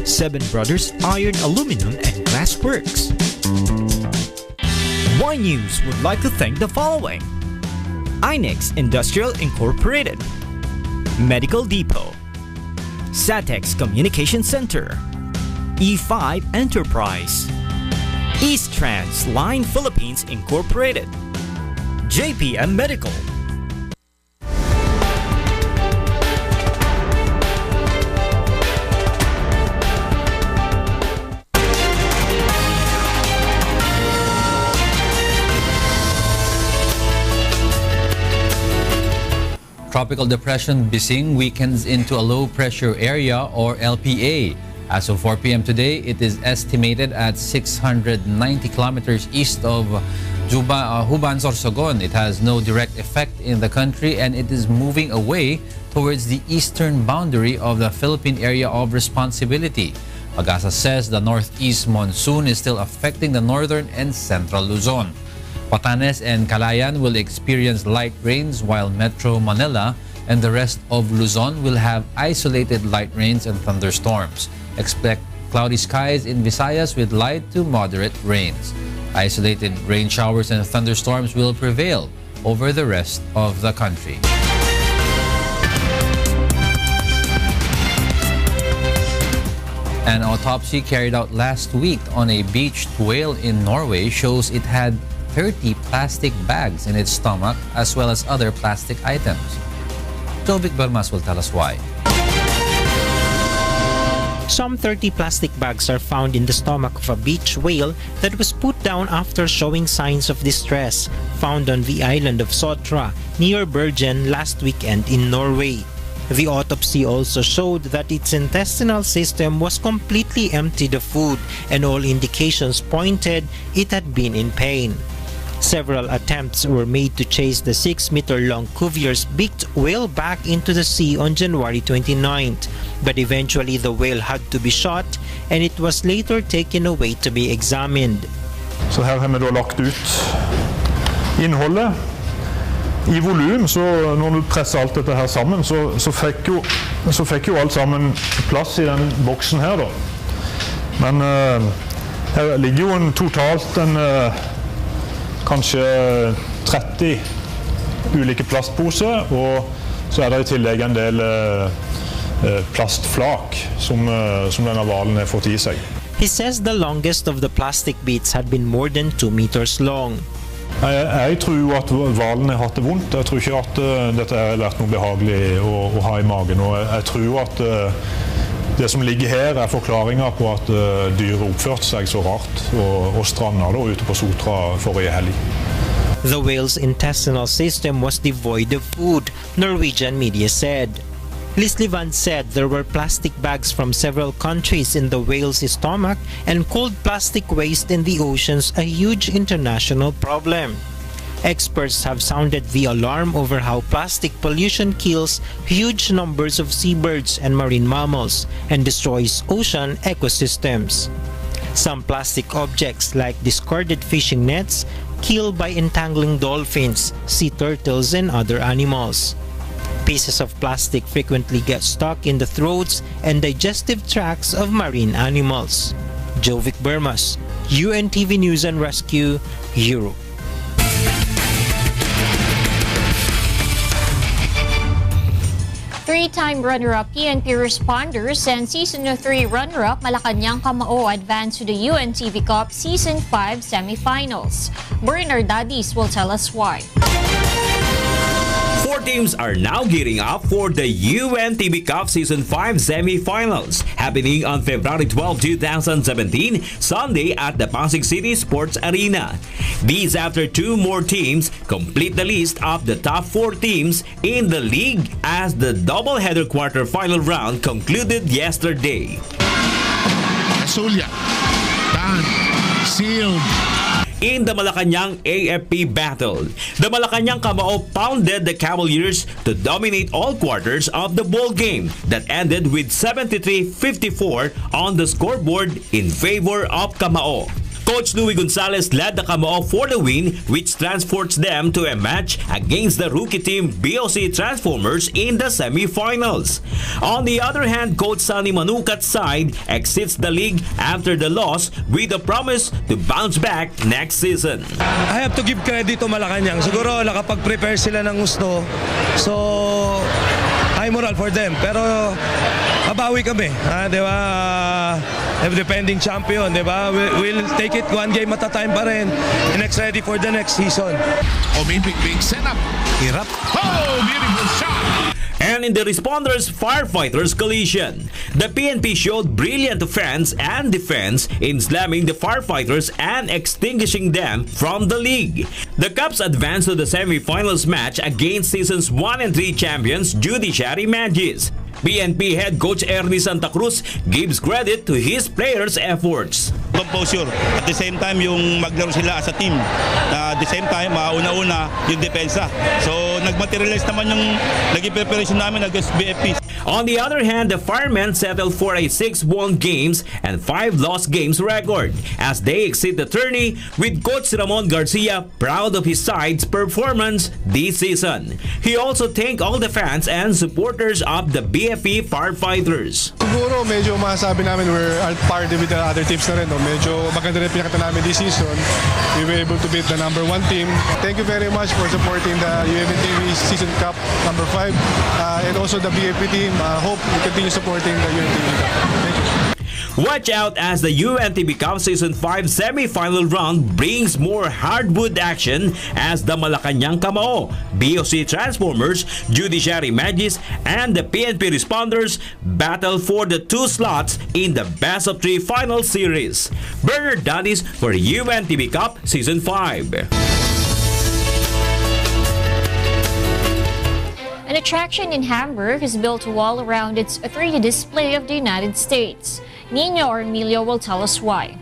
7 Brothers Iron, Aluminum and Glass Works. Y News would like to thank the following: Inex Industrial Incorporated, Medical Depot, Satex Communication Center, E5 Enterprise, East Trans Line Philippines Incorporated, JPM Medical. Tropical Depression Bising weakens into a low-pressure area, or LPA. As of 4 p.m. today, it is estimated at 690 kilometers east of Juban, Sorsogon. It has no direct effect in the country, and it is moving away towards the eastern boundary of the Philippine Area of Responsibility. Pag-asa says the northeast monsoon is still affecting the northern and central Luzon. Batanes and Calayan will experience light rains, while Metro Manila and the rest of Luzon will have isolated light rains and thunderstorms. Expect cloudy skies in Visayas with light to moderate rains. Isolated rain showers and thunderstorms will prevail over the rest of the country. An autopsy carried out last week on a beached whale in Norway shows it had 30 plastic bags in its stomach as well as other plastic items. Jovic Bermas will tell us why. Some 30 plastic bags are found in the stomach of a beach whale that was put down after showing signs of distress, found on the island of Sotra, near Bergen last weekend in Norway. The autopsy also showed that its intestinal system was completely emptied of food, and all indications pointed it had been in pain. Several attempts were made to chase the 6-meter-long Cuvier's beaked whale back into the sea on January 29th, but eventually the whale had to be shot and it was later taken away to be examined. Så her har vi da lagt ut innholdet. I volum, så når du presser alt dette her sammen, så fikk jo alt sammen plass i den boksen her da. Men her ligger jo totalt kanskje 30 ulike plastposer, og så det i tillegg en del plastflak som denne hvalen har fått i seg. He says the longest of the plastic bits had been more than 2 meters long. Jeg tror jo at hvalen har hatt det vondt. Jeg tror ikke at dette har vært noe behagelig å ha i magen. Og jeg tror jo at det som ligger her forklaringer på at dyret oppførte seg så rart og strandet da ute på Sotra forrige helg. The whale's intestinal system was devoid of food, Norwegian media said. Leslie Van said there were plastic bags from several countries in the whale's stomach and called plastic waste in the oceans a huge international problem. Experts have sounded the alarm over how plastic pollution kills huge numbers of seabirds and marine mammals and destroys ocean ecosystems. Some plastic objects like discarded fishing nets kill by entangling dolphins, sea turtles, and other animals. Pieces of plastic frequently get stuck in the throats and digestive tracts of marine animals. Jovic Bermas, UNTV News and Rescue, Europe. Three-time runner-up PNP responders and Season 3 runner-up Malacanang Kamao advance to the UNTV Cup Season 5 semifinals. Bernard Dadis will tell us why. 4 teams are now gearing up for the UNTV Cup Season 5 semi-finals happening on February 12, 2017, Sunday at the Pasig City Sports Arena. These after 2 more teams complete the list of the top 4 teams in the league as the doubleheader quarter-final round concluded yesterday. Asulia, Dan, sealed. In the Malacanang AFP battle, the Malacanang Kamao pounded the Cavaliers to dominate all quarters of the ball game that ended with 73-54 on the scoreboard in favor of Kamao. Coach Louis Gonzalez led the Kamao for the win, which transports them to a match against the rookie team BOC Transformers in the semi-finals. On the other hand, Coach Sunny Manukat's side exits the league after the loss with a promise to bounce back next season. I have to give credit to Malacanang. Siguro nakapag-prepare sila ng gusto. So, high moral for them. Pero, mabawi kami. Di ba? Defending champion, di ba? We'll take it one game at a time pa rin. And next ready for the next season. Big setup. Hirap. Oh, beautiful shot. And in the responders firefighters collision, the PNP showed brilliant offense and defense in slamming the firefighters and extinguishing them from the league. The Cubs advanced to the semi-finals match against seasons 1 and 3 champions Judiciary Magis. PNP head coach Ernie Santa Cruz gives credit to his players' efforts. Composure. At the same time, yung maglaro sila as a team. At the same time, una-una yung depensa. So, nag-materialize naman yung naging preparation namin against BFP. On the other hand, the firemen settled for a 6-won games and 5 lost games record as they exit the tourney with Coach Ramon Garcia proud of his side's performance this season. He also thanked all the fans and supporters of the BFP Firefighters. Siguro medyo masasabi namin we're party with the other teams na rin. No? medyo maganda rin pinakita namin this season. We were able to beat the number 1 team. Thank you very much for supporting the UNTV Season Cup number 5 and also the BAP team. Hope you continue supporting the UNTV Cup. Thank you. Watch out as the UNTV Cup Season 5 semi-final round brings more hardwood action as the Malacanang Kamao, BOC Transformers, Judiciary Magis, and the PNP Responders battle for the 2 slots in the Best of 3 final series. Bernard Danis for UNTV Cup Season 5. An attraction in Hamburg has built a wall around its 3D display of the United States. Nino or Emilio will tell us why.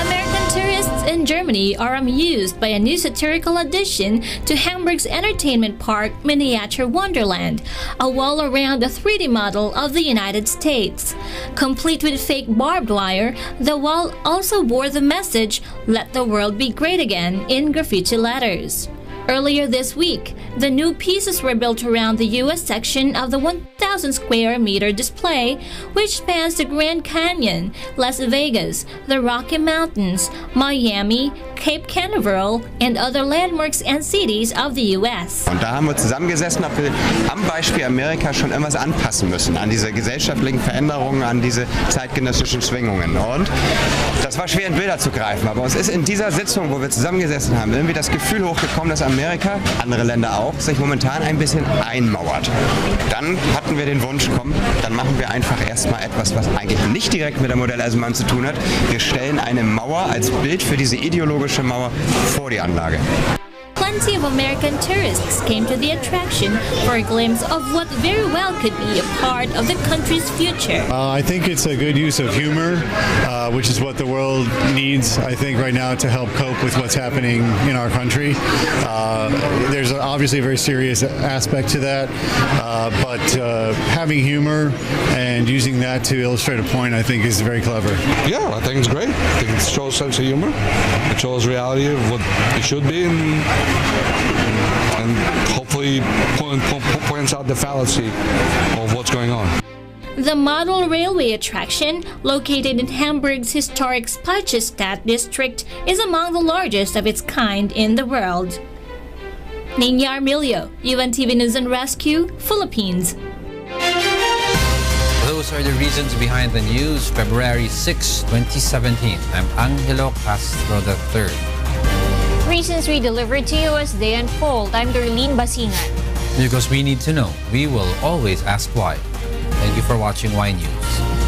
American tourists in Germany are amused by a new satirical addition to Hamburg's entertainment park Miniature Wonderland, a wall around a 3D model of the United States. Complete with fake barbed wire, the wall also bore the message, "Let the world be great again," in graffiti letters. Earlier this week, the new pieces were built around the U.S. section of the 1,000 square meter display, which spans the Grand Canyon, Las Vegas, the Rocky Mountains, Miami, Cape Canaveral, and other landmarks and cities of the U.S. Und da haben wir zusammengesessen, ob wir am Beispiel Amerika schon irgendwas anpassen müssen, an diese gesellschaftlichen Veränderungen, an diese zeitgenössischen Schwingungen. Und das war schwer in Bilder zu greifen, aber uns ist in dieser Sitzung, wo wir zusammengesessen haben, irgendwie das Gefühl hochgekommen, dass Amerika, andere Länder auch, sich momentan ein bisschen einmauert. Dann hatten wir den Wunsch, komm, dann machen wir einfach erstmal etwas, was eigentlich nicht direkt mit der Modelleisenbahn zu tun hat. Wir stellen eine Mauer als Bild für diese ideologische Mauer vor die Anlage. Plenty of American tourists came to the attraction for a glimpse of what very well could be a part of the country's future. I think it's a good use of humor, which is what the world needs, I think, right now to help cope with what's happening in our country. There's obviously a very serious aspect to that, but having humor and using that to illustrate a point, I think, is very clever. Yeah, I think it's great. I think it shows sense of humor. It shows reality of what it should be, and hopefully points out the fallacy of what's going on. The model railway attraction, located in Hamburg's historic Speicherstadt district, is among the largest of its kind in the world. Ninya Armilio, UNTV News and Rescue, Philippines. Those are the reasons behind the news, February 6, 2017. I'm Angelo Castro III. Reasons we delivered to you as they unfold. I'm Darlene Basingan. Because we need to know, we will always ask why. Thank you for watching Y News.